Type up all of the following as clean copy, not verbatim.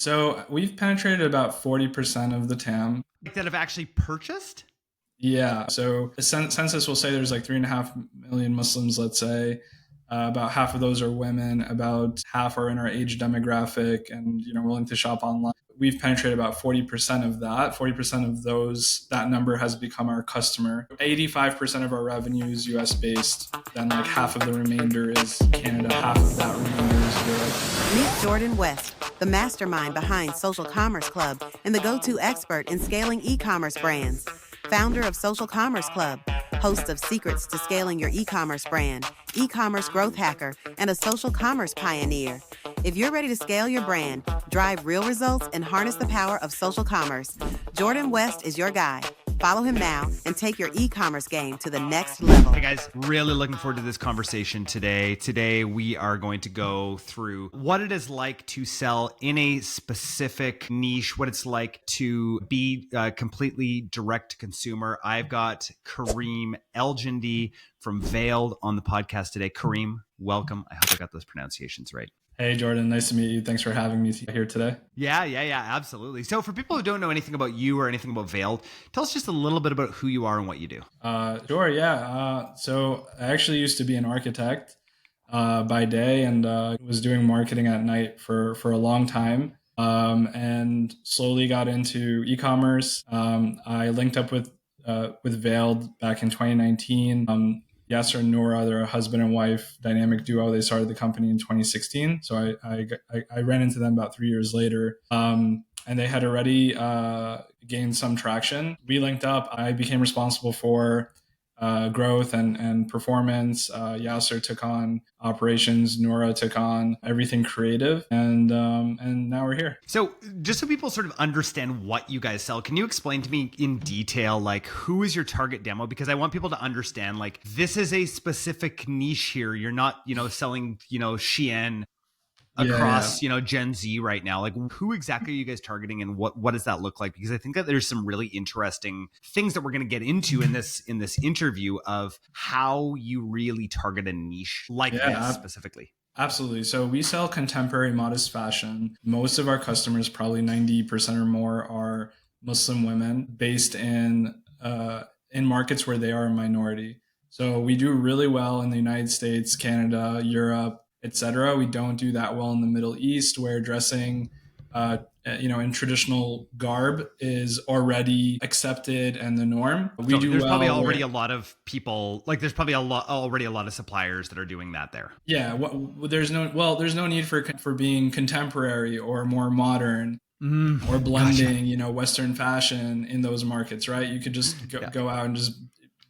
So we've penetrated about 40% of the TAM. That have actually purchased? Yeah. So the census will say there's like 3.5 million Muslims, let's say. About half of those are women. About half are in our age demographic and willing to shop online. We've penetrated about 40% of that. 40% of those, that number has become our customer. 85% of our revenue is US based. Then like half of the remainder is Canada, half of that remainder is Europe. Meet Jordan West, the mastermind behind Social Commerce Club and the go-to expert in scaling e-commerce brands. Founder of Social Commerce Club, host of Secrets to Scaling Your E-commerce Brand, e-commerce growth hacker, and a social commerce pioneer. If you're ready to scale your brand, drive real results, and harness the power of social commerce, Jordan West is your guy. Follow him now and take your e-commerce game to the next level. Hey guys, really looking forward to this conversation today. Today we are going to go through what it is like to sell in a specific niche, what it's like to be completely direct to consumer. I've got Kareem Elgendy from Veiled on the podcast today. Kareem, welcome. I hope I got those pronunciations right. Hey, Jordan. Nice to meet you. Thanks for having me here today. Yeah, absolutely. So for people who don't know anything about you or anything about Veiled, tell us just a little bit about who you are and what you do. Sure, yeah. So I actually used to be an architect by day and was doing marketing at night for a long time and slowly got into e-commerce. I linked up with Veiled back in 2019. Yasser and Noura, they're a husband and wife dynamic duo. They started the company in 2016. So I ran into them about 3 years later. And they had already gained some traction. We linked up. I became responsible for growth and performance. Yasser took on operations. Noura took on everything creative, and now we're here. So, just so people sort of understand what you guys sell, can you explain to me in detail, like who is your target demo? Because I want people to understand, like this is a specific niche here. You're not, selling, Shein across Gen Z right now. Like who exactly are you guys targeting and what does that look like? Because I think that there's some really interesting things that we're going to get into in this interview of how you really target a niche like this specifically. Absolutely. So we sell contemporary modest fashion. Most of our customers, probably 90% or more, are Muslim women based in markets where they are a minority. So we do really well in the United States, Canada, Europe, etc. We don't do that well in the Middle East, where dressing, in traditional garb is already accepted and the norm. There's probably already a lot of people, like there's probably already a lot of suppliers that are doing that there. Yeah, there's no need for being contemporary or more modern. Or blending, gotcha. Western fashion in those markets, right? You could just go out and just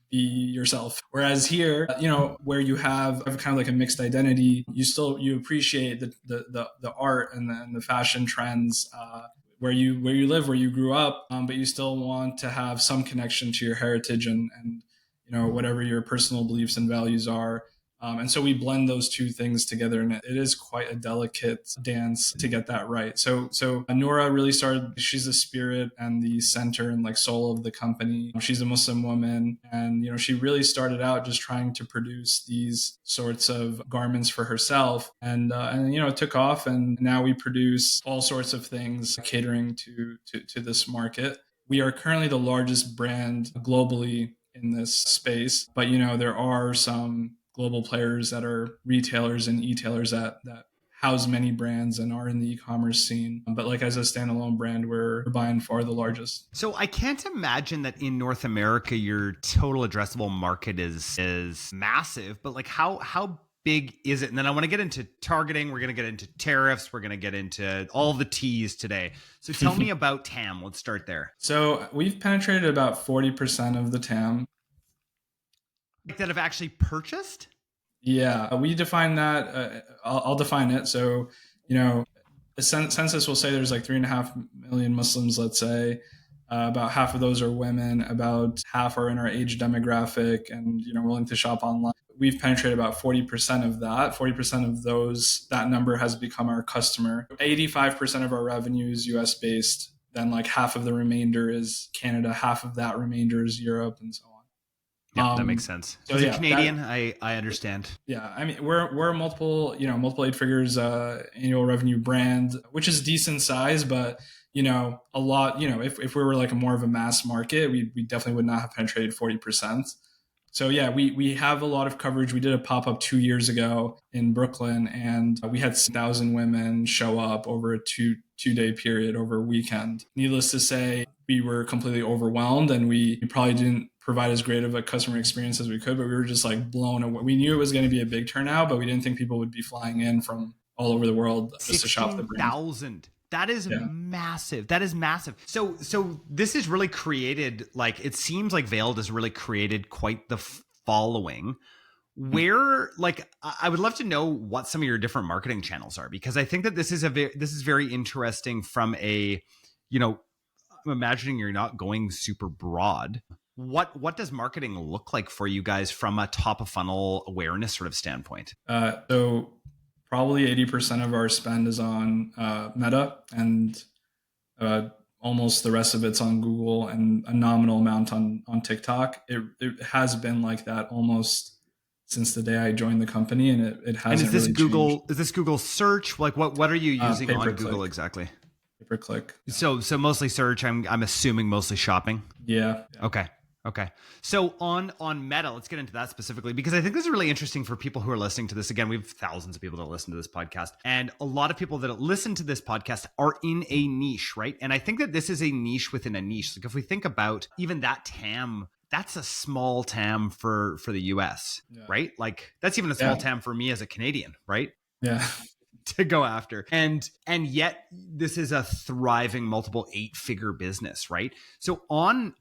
be yourself. Whereas here, where you have kind of like a mixed identity, you appreciate the art and the fashion trends where you live, where you grew up, but you still want to have some connection to your heritage and whatever your personal beliefs and values are. And so we blend those two things together, and it is quite a delicate dance to get that right. So Noura really she's the spirit and the center and like soul of the company. She's a Muslim woman, and she really started out just trying to produce these sorts of garments for herself, and it took off, and now we produce all sorts of things catering to this market. We are currently the largest brand globally in this space, but there are some global players that are retailers and e-tailers that house many brands and are in the e-commerce scene. But like as a standalone brand, we're by and far the largest. So I can't imagine that in North America, your total addressable market is massive, but like how big is it? And then I want to get into targeting. We're going to get into tariffs. We're going to get into all the T's today. So tell me about TAM. Let's start there. So we've penetrated about 40% of the TAM. That have actually purchased? Yeah, we define that. I'll define it. So, the census will say there's like 3.5 million Muslims, let's say. About half of those are women. About half are in our age demographic and, willing to shop online. We've penetrated about 40% of that. 40% of those, that number has become our customer. 85% of our revenue is US based. Then like half of the remainder is Canada. Half of that remainder is Europe and so on. Yeah, that makes sense. So As a yeah, Canadian, I understand. Yeah, I mean, we're a multiple 8 figures annual revenue brand, which is decent size, but a lot. If we were like a more of a mass market, we definitely would not have penetrated 40%. So yeah, we have a lot of coverage. We did a pop up 2 years ago in Brooklyn, and we had 1,000 women show up over a two-day period over a weekend. Needless to say, we were completely overwhelmed, and we probably didn't provide as great of a customer experience as we could, but we were just like blown away. We knew it was going to be a big turnout, but we didn't think people would be flying in from all over the world just to shop the brand. 16,000. That is massive. That is massive. So this is really created, like, it seems like Veiled has really created quite the following. Where, like, I would love to know what some of your different marketing channels are, because I think that this is very interesting from a, I'm imagining you're not going super broad. What does marketing look like for you guys from a top of funnel awareness sort of standpoint? So probably 80% of our spend is on Meta, and almost the rest of it's on Google, and a nominal amount on TikTok. It has been like that almost since the day I joined the company, and it hasn't. And is this really Google? changed. Is this Google search? Like what are you using on Google exactly? Pay per click. So mostly search. I'm assuming mostly shopping. Yeah. Okay. So on Meta, let's get into that specifically, because I think this is really interesting for people who are listening to this. Again, we have thousands of people that listen to this podcast, and a lot of people that listen to this podcast are in a niche, right? And I think that this is a niche within a niche. Like if we think about even that TAM, that's a small TAM for the US, right? Like that's even a small TAM for me as a Canadian, right? Yeah. To go after. And yet this is a thriving multiple 8-figure business, right? So on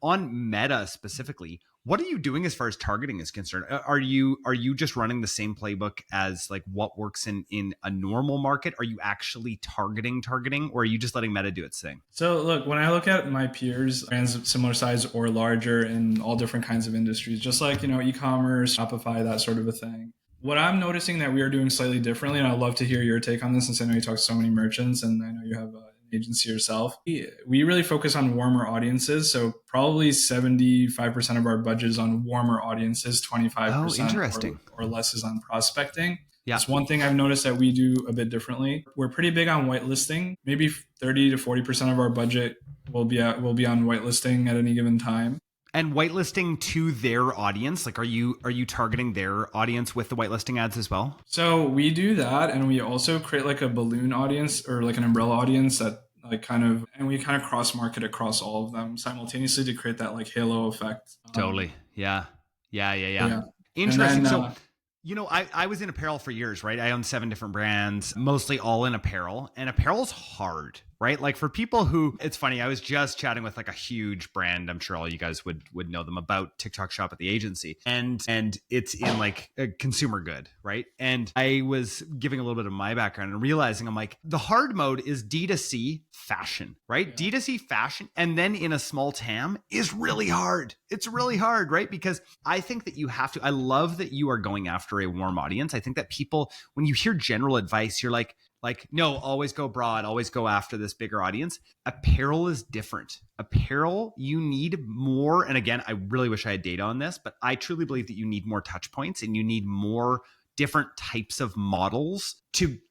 Meta specifically, what are you doing as far as targeting is concerned? Are you just running the same playbook as like what works in a normal market? Are you actually targeting, or are you just letting Meta do its thing? So look, when I look at my peers, brands of similar size or larger in all different kinds of industries, just like, e-commerce, Shopify, that sort of a thing. What I'm noticing that we are doing slightly differently, and I'd love to hear your take on this, since I know you talk to so many merchants and I know you have an agency yourself. We really focus on warmer audiences. So probably 75% of our budget is on warmer audiences, 25% or less is on prospecting. Yeah. That's one thing I've noticed that we do a bit differently. We're pretty big on whitelisting. Maybe 30 to 40% of our budget will be on whitelisting at any given time. And whitelisting to their audience, like are you targeting their audience with the whitelisting ads as well? So we do that, and we also create like a balloon audience or like an umbrella audience that and we kind of cross market across all of them simultaneously to create that like halo effect. Totally. Yeah. Interesting. Then, so I was in apparel for years, right? I own 7 different brands, mostly all in apparel, and apparel's hard, right? Like for people who, it's funny, I was just chatting with like a huge brand. I'm sure all you guys would know them, about TikTok Shop at the agency. And it's in like a consumer good, right? And I was giving a little bit of my background and realizing I'm like, the hard mode is D2C fashion, right? Yeah. D2C fashion. And then in a small TAM is really hard. It's really hard, right? Because I think that I love that you are going after a warm audience. I think that people, when you hear general advice, you're like, no, always go broad, always go after this bigger audience. Apparel is different. Apparel, you need more. And again, I really wish I had data on this, but I truly believe that you need more touch points and you need more different types of models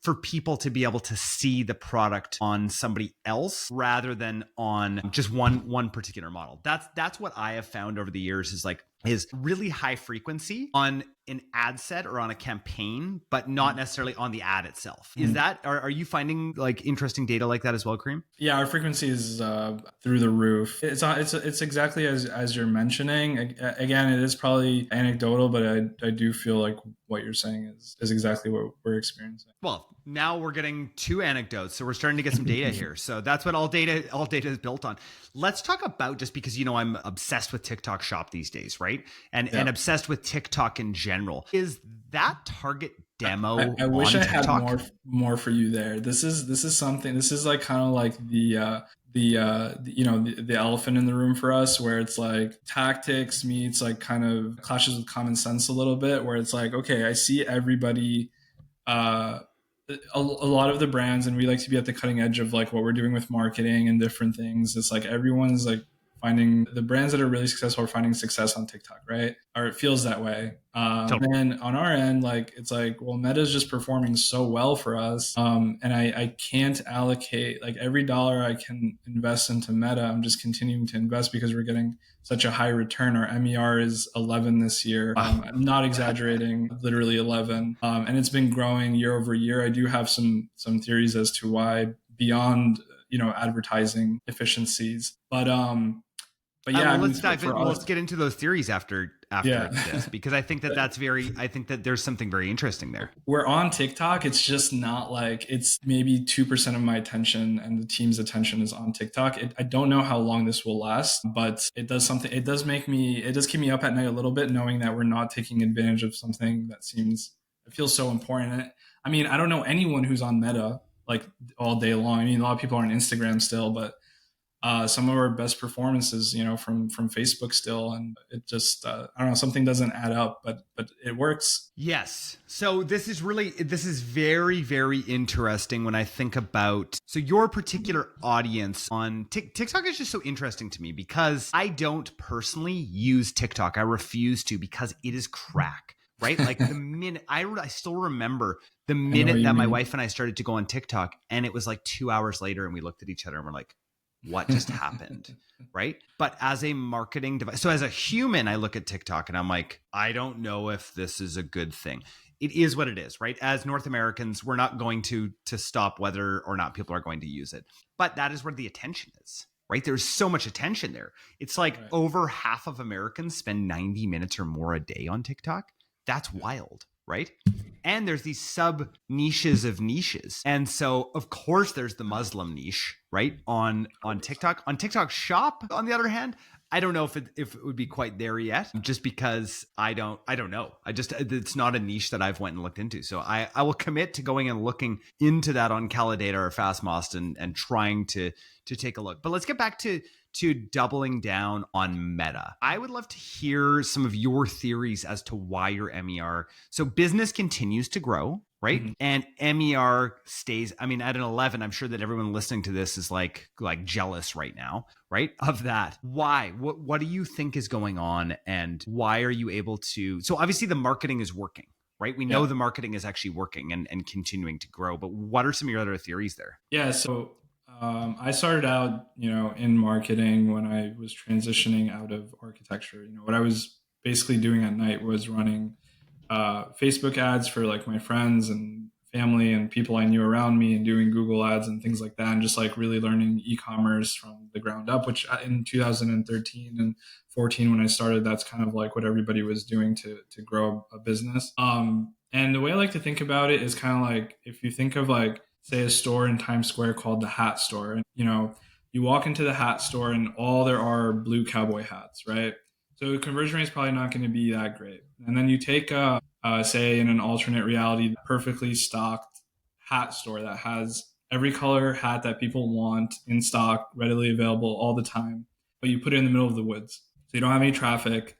for people to be able to see the product on somebody else rather than on just one particular model. That's what I have found over the years is really high frequency on an ad set or on a campaign, but not necessarily on the ad itself. Is that, are you finding like interesting data like that as well, Kareem? Yeah, our frequency is through the roof. It's exactly as you're mentioning. Again, it is probably anecdotal, but I do feel like what you're saying is exactly what we're experiencing. Well, now we're getting 2 anecdotes, so we're starting to get some data here. So that's what all data is built on. Let's talk about, just because I'm obsessed with TikTok Shop these days, right? And obsessed with TikTok in general. Is that target demo? I wish I had TikTok? more for you there. This is something. This is like kind of like the elephant in the room for us, where it's like tactics meets like kind of clashes with common sense a little bit, where it's like, okay, I see everybody, a lot of the brands, and we like to be at the cutting edge of like what we're doing with marketing and different things. It's like everyone's like finding the brands that are really successful are finding success on TikTok, right? Or it feels that way. Totally. And on our end, like, it's like, well, Meta's just performing so well for us. And I can't allocate, like, every dollar I can invest into Meta, I'm just continuing to invest because we're getting such a high return. Our MER is 11 this year. I'm not exaggerating, literally 11. And it's been growing year over year. I do have some theories as to why, beyond, advertising efficiencies. But yeah, let's dive in. Let's get into those theories after this, because I think I think that there's something very interesting there. We're on TikTok. It's just not like, it's maybe 2% of my attention, and the team's attention is on TikTok. I don't know how long this will last, but it does something. It does keep me up at night a little bit, knowing that we're not taking advantage of something that it feels so important. I mean, I don't know anyone who's on Meta like all day long. I mean, a lot of people are on Instagram still, but some of our best performances, from Facebook still. And it just, I don't know, something doesn't add up, but it works. Yes. So this is very, very interesting when I think about, so your particular audience on TikTok is just so interesting to me because I don't personally use TikTok. I refuse to, because it is crack. Right? Like the minute I still remember the minute that my wife and I started to go on TikTok, and it was like 2 hours later and we looked at each other and we're like, what just happened? Right? But as a marketing device, so as a human, I look at TikTok and I'm like, I don't know if this is a good thing. It is what it is, right? As North Americans, we're not going to stop whether or not people are going to use it. But that is where the attention is. Right? There's so much attention there. It's like over half of Americans spend 90 minutes or more a day on TikTok. That's wild, right? And there's these sub niches of niches. And so of course there's the Muslim niche, right? On TikTok. On TikTok Shop, on the other hand, I don't know if it would be quite there yet, just because I don't know. It's not a niche that I've went and looked into. So I will commit to going and looking into that on Calidata or Fastmost and trying to take a look. But let's get back to doubling down on Meta. I would love to hear some of your theories as to why your MER. So business continues to grow, right? Mm-hmm. And MER stays, I mean, at an 11, I'm sure that everyone listening to this is like jealous right now, right? Of that. Why? What do you think is going on? And why are you able to, so obviously the marketing is working, right? We know the marketing is actually working and continuing to grow, but what are some of your other theories there? Yeah. So I started out, in marketing when I was transitioning out of architecture. What I was basically doing at night was running Facebook ads for like my friends and family and people I knew around me, and doing Google ads and things like that, and just like really learning e-commerce from the ground up, which in 2013 and 14 when I started, that's kind of like what everybody was doing to grow a business. And the way I like to think about it is kind of like, if you think of like, say, a store in Times Square called the Hat Store. And, you walk into the hat store and all there are blue cowboy hats, right? So the conversion rate is probably not going to be that great. And then you take, say, in an alternate reality, perfectly stocked hat store that has every color hat that people want in stock, readily available all the time. But you put it in the middle of the woods. So you don't have any traffic.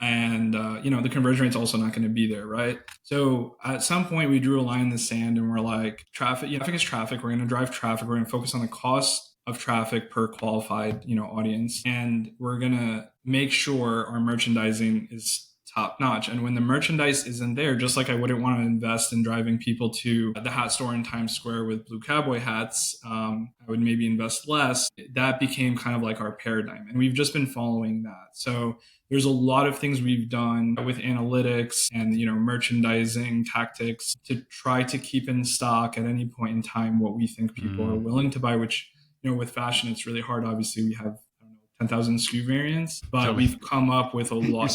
And, the conversion rate's also not going to be there, right? So at some point we drew a line in the sand and we're like, traffic is traffic. We're going to drive traffic. We're going to focus on the cost of traffic per qualified, audience. And we're going to make sure our merchandising is top notch. And when the merchandise isn't there, just like I wouldn't want to invest in driving people to the hat store in Times Square with blue cowboy hats, I would maybe invest less. That became kind of like our paradigm. And we've just been following that. So there's a lot of things we've done with analytics and, merchandising tactics to try to keep in stock at any point in time what we think people are willing to buy, which, with fashion, it's really hard. Obviously, we have 10,000 SKU variants, but we've come up with a lot.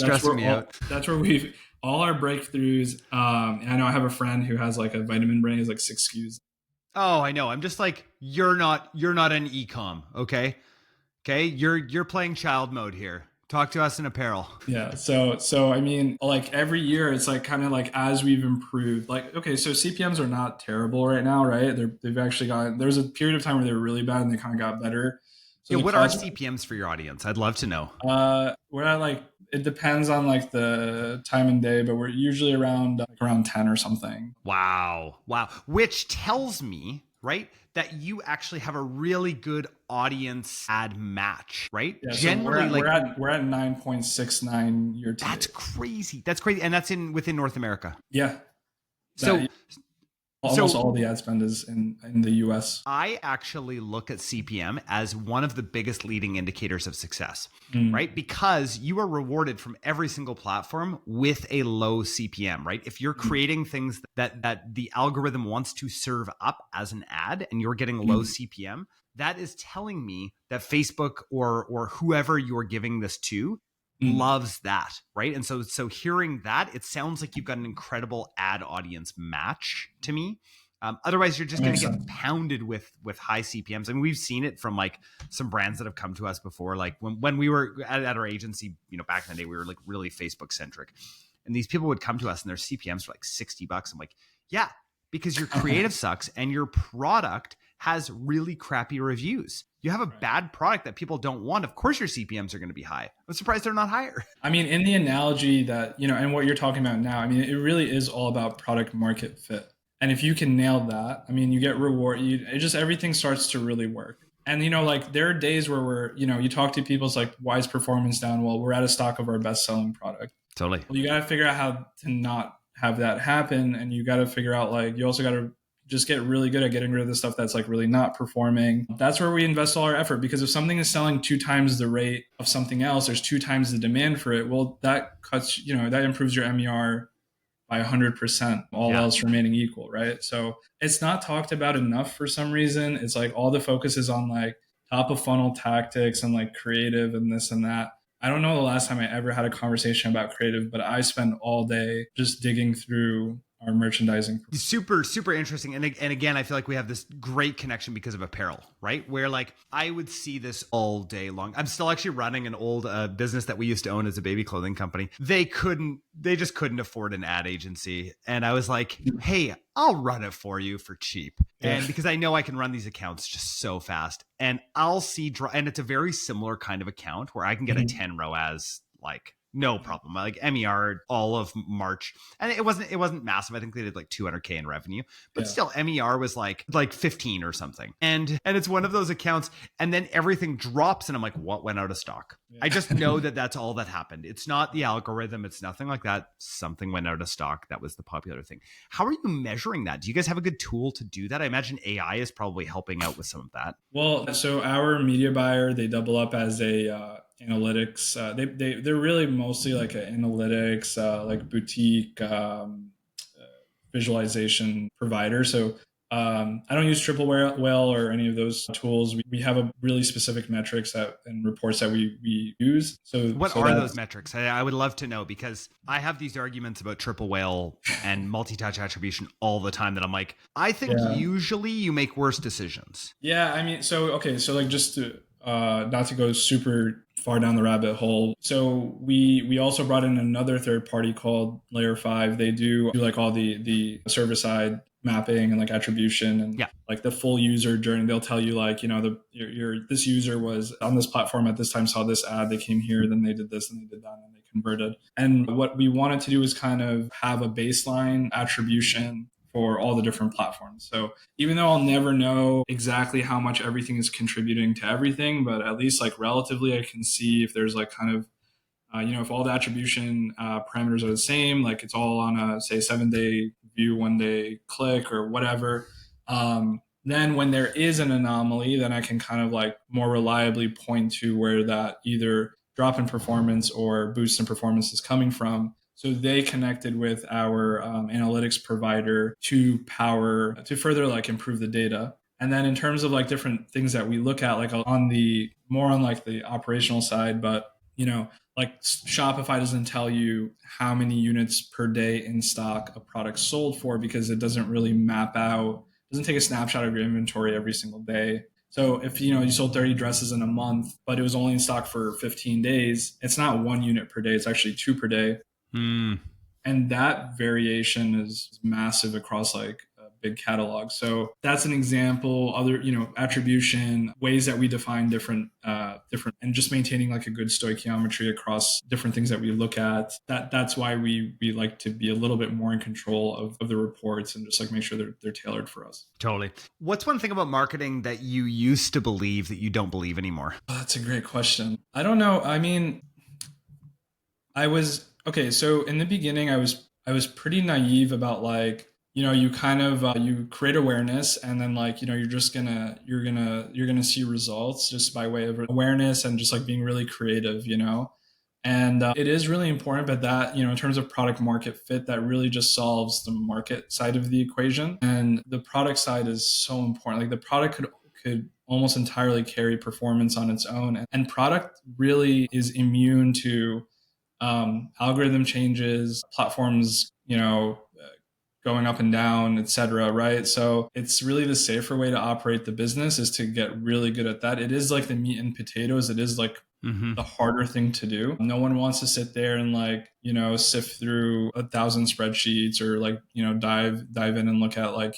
That's where we've all our breakthroughs. And I know I have a friend who has like a vitamin brand, is like 6 SKUs. Oh, I know. I'm just like, you're not an e-com. Okay. You're playing child mode here. Talk to us in apparel. Yeah. So I mean, like every year it's like kind of like as we've improved, like, okay, so CPMs are not terrible right now, right? They've actually there's a period of time where they were really bad and they kind of got better. So what are CPMs for your audience? I'd love to know. We're at like, it depends on like the time and day, but we're usually around 10 or something. Wow. Which tells me, right, that you actually have a really good audience ad match, right? Yeah, Generally, so we're at 9.69 year to date. That's crazy. That's crazy. And that's within North America. Yeah. So almost all the ad spend is in the US. I actually look at CPM as one of the biggest leading indicators of success, right? Because you are rewarded from every single platform with a low CPM, right? If you're creating things that the algorithm wants to serve up as an ad and you're getting low CPM, that is telling me that Facebook or whoever you're giving this to loves that, right? And so hearing that, it sounds like you've got an incredible ad audience match to me. Otherwise, you're just going to get pounded with high CPMs. I mean, we've seen it from like some brands that have come to us before. Like when we were at our agency, back in the day, we were like really Facebook centric, and these people would come to us and their CPMs were like $60. I'm like, yeah, because your creative sucks and your product has really crappy reviews. You have a bad product that people don't want. Of course, your CPMs are going to be high. I'm surprised they're not higher. I mean, in the analogy that, and what you're talking about now, I mean, it really is all about product market fit. And if you can nail that, I mean, you get reward. Everything starts to really work. And, like there are days where you talk to people, it's like, why is performance down? Well, we're out of stock of our best selling product. Totally. Well, you got to figure out how to not have that happen. And you got to figure out, like, you also got to just get really good at getting rid of the stuff that's like really not performing. That's where we invest all our effort, because if something is selling 2 times the rate of something else, there's 2 times the demand for it. Well, that cuts, that improves your MER by 100%, all else remaining equal, right? So it's not talked about enough for some reason. It's like all the focus is on like top of funnel tactics and like creative and this and that. I don't know the last time I ever had a conversation about creative, but I spend all day just digging through our merchandising. Super, super interesting. And again, I feel like we have this great connection because of apparel, right? Where like I would see this all day long. I'm still actually running an old business that we used to own as a baby clothing company. They just couldn't afford an ad agency. And I was like, hey, I'll run it for you for cheap. And because I know I can run these accounts just so fast, and I'll see, and it's a very similar kind of account where I can get a 10 ROAS, like, no problem. Like MER all of March. And it wasn't massive. I think they did like 200K in revenue, but still MER was like 15 or something. And it's one of those accounts, and then everything drops and I'm like, what went out of stock? Yeah. I just know that that's all that happened. It's not the algorithm. It's nothing like that. Something went out of stock. That was the popular thing. How are you measuring that? Do you guys have a good tool to do that? I imagine AI is probably helping out with some of that. Well, so our media buyer, they double up as a, analytics. They're really mostly like an analytics, like boutique visualization provider. So I don't use Triple Whale or any of those tools. We have a really specific metrics and reports that we use. So what are those metrics? I would love to know, because I have these arguments about Triple Whale and multi-touch attribution all the time that I'm like, I think usually you make worse decisions. Yeah, I mean, so like just to not to go super far down the rabbit hole. So we also brought in another third party called Layer 5. They do like all the server side mapping and like attribution and like the full user journey. They'll tell you like, this user was on this platform at this time, saw this ad, they came here, then they did this and they did that and they converted. And what we wanted to do is kind of have a baseline attribution for all the different platforms. So even though I'll never know exactly how much everything is contributing to everything, but at least like relatively I can see if there's like kind of, if all the attribution parameters are the same, like it's all on a, say, 7-day view, 1-day click or whatever. Then when there is an anomaly, then I can kind of like more reliably point to where that either drop in performance or boost in performance is coming from. So they connected with our analytics provider to further like improve the data. And then in terms of like different things that we look at, like on the operational side, but like Shopify doesn't tell you how many units per day in stock a product sold for, because it doesn't really map out, doesn't take a snapshot of your inventory every single day. So if you sold 30 dresses in a month, but it was only in stock for 15 days, it's not 1 unit per day, it's actually 2 per day. And that variation is massive across like big catalog. So that's an example. Other, attribution, ways that we define different, and just maintaining like a good stoichiometry across different things that we look at. That's why we like to be a little bit more in control of the reports and just like make sure they're tailored for us. Totally. What's one thing about marketing that you used to believe that you don't believe anymore? Oh, that's a great question. I don't know. I mean, so in the beginning, I was pretty naive about like, you kind of you create awareness, and then like, you're just you're gonna see results just by way of awareness and just like being really creative, and it is really important, but that, in terms of product market fit, that really just solves the market side of the equation, and the product side is so important. Like the product could almost entirely carry performance on its own, and product really is immune to algorithm changes, platforms, going up and down, et cetera, right? So it's really the safer way to operate the business is to get really good at that. It is like the meat and potatoes. It is like the harder thing to do. No one wants to sit there and like, sift through 1,000 spreadsheets or like, dive in and look at like,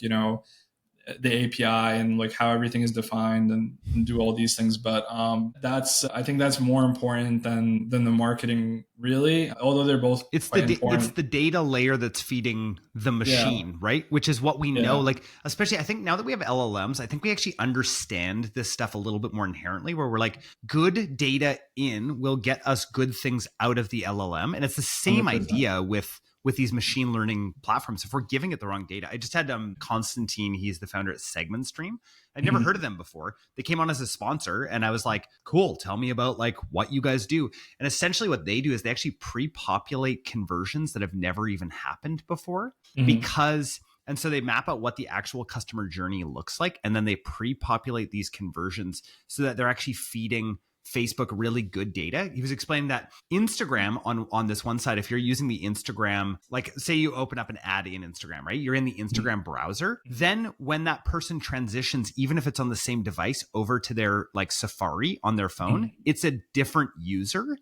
the API and like how everything is defined and do all these things. But I think that's more important than the marketing, really. Although they're both it's important. The data layer that's feeding the machine, right? Which is what we know. Like, especially I think now that we have LLMs, I think we actually understand this stuff a little bit more inherently, where we're like, good data in will get us good things out of the LLM. And it's the same 100%. Idea with these machine learning platforms. If we're giving it the wrong data. I just had Constantine, he's the founder at Segment Stream. I'd never heard of them before. They came on as a sponsor and I was like, cool, tell me about like what you guys do. And essentially what they do is they actually pre-populate conversions that have never even happened before and so they map out what the actual customer journey looks like. And then they pre-populate these conversions so that they're actually feeding Facebook really good data. He was explaining that Instagram on this one side, if you're using the Instagram, like say you open up an ad in Instagram, right? You're in the Instagram browser. Then when that person transitions, even if it's on the same device over to their like Safari on their phone, it's a different user.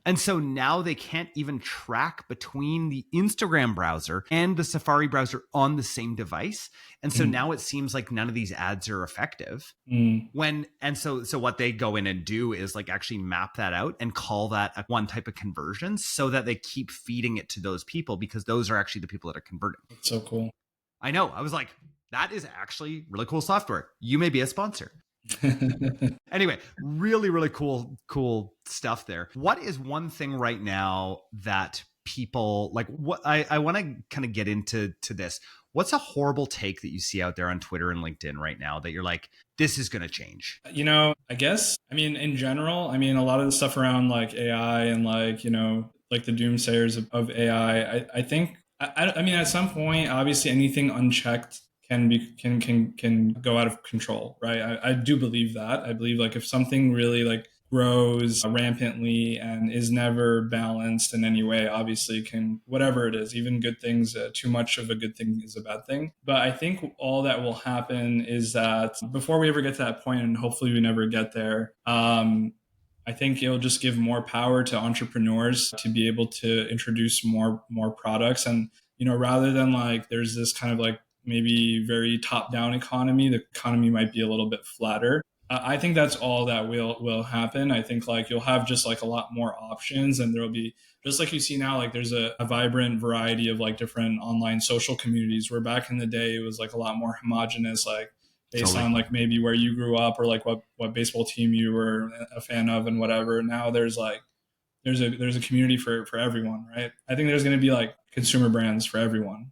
And so now they can't even track between the Instagram browser and the Safari browser on the same device. And so now it seems like none of these ads are effective. So what they go in and do is like actually map that out and call that one type of conversion so that they keep feeding it to those people because those are actually the people that are converting. That's so cool. I know. I was like, that is actually really cool software. You may be a sponsor. Anyway, really, really cool stuff there. What is one thing right now that people like? What I want to kind of get into this. What's a horrible take that you see out there on Twitter and LinkedIn right now that you're like, this is going to change? I guess, in general, a lot of the stuff around like AI and like, like the doomsayers of AI, I think, at some point, obviously anything unchecked can go out of control, right? I do believe that. I believe like if something really like grows rampantly and is never balanced in any way, obviously can, whatever it is, even good things, too much of a good thing is a bad thing. But I think all that will happen is that before we ever get to that point, and hopefully we never get there, I think it'll just give more power to entrepreneurs to be able to introduce more products. And, rather than like, there's this kind of like maybe very top-down economy, the economy might be a little bit flatter. I think that's all that will happen. I think like you'll have just like a lot more options, and there'll be, just like you see now, like there's a vibrant variety of like different online social communities, where back in the day it was like a lot more homogenous, like based on like maybe where you grew up or like what baseball team you were a fan of and whatever. Now there's a community for everyone, right? I think there's going to be like consumer brands for everyone.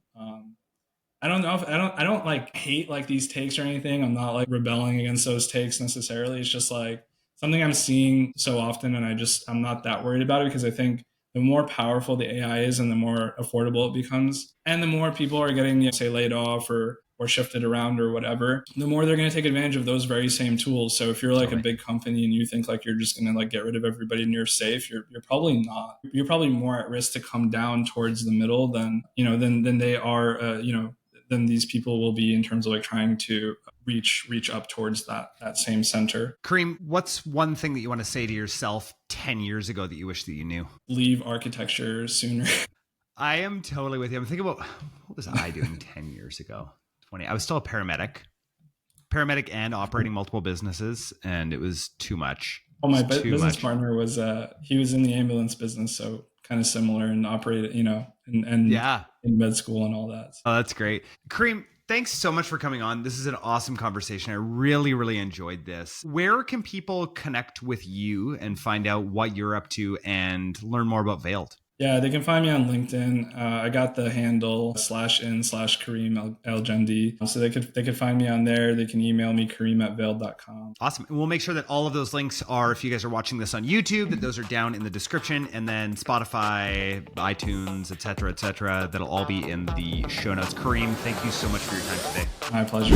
I don't know if I don't like hate like these takes or anything. I'm not like rebelling against those takes necessarily. It's just like something I'm seeing so often, and I'm not that worried about it, because I think the more powerful the AI is and the more affordable it becomes, and the more people are getting, say, laid off or shifted around or whatever, the more they're going to take advantage of those very same tools. So if you're like a big company and you think like you're just going to like get rid of everybody and you're safe, you're probably not. You're probably more at risk to come down towards the middle than they are, than these people will be in terms of like trying to reach up towards that same center. Kareem, what's one thing that you want to say to yourself 10 years ago that you wish that you knew? Leave architecture sooner. I am totally with you. I'm thinking about, what was I doing 10 years ago? 20. I was still a paramedic and operating multiple businesses, and it was too much. Oh, my business partner was he was in the ambulance business, so kind of similar, and operated, and in med school and all that. Oh, that's great. Kareem, thanks so much for coming on. This is an awesome conversation. I really, really enjoyed this. Where can people connect with you and find out what you're up to and learn more about Veiled? Yeah, they can find me on LinkedIn. I got the handle /in/Kareem Elgendy. So they could find me on there. They can email me, Kareem@veiled.com. Awesome. And we'll make sure that all of those links are, if you guys are watching this on YouTube, that those are down in the description, and then Spotify, iTunes, etc. That'll all be in the show notes. Kareem, thank you so much for your time today. My pleasure.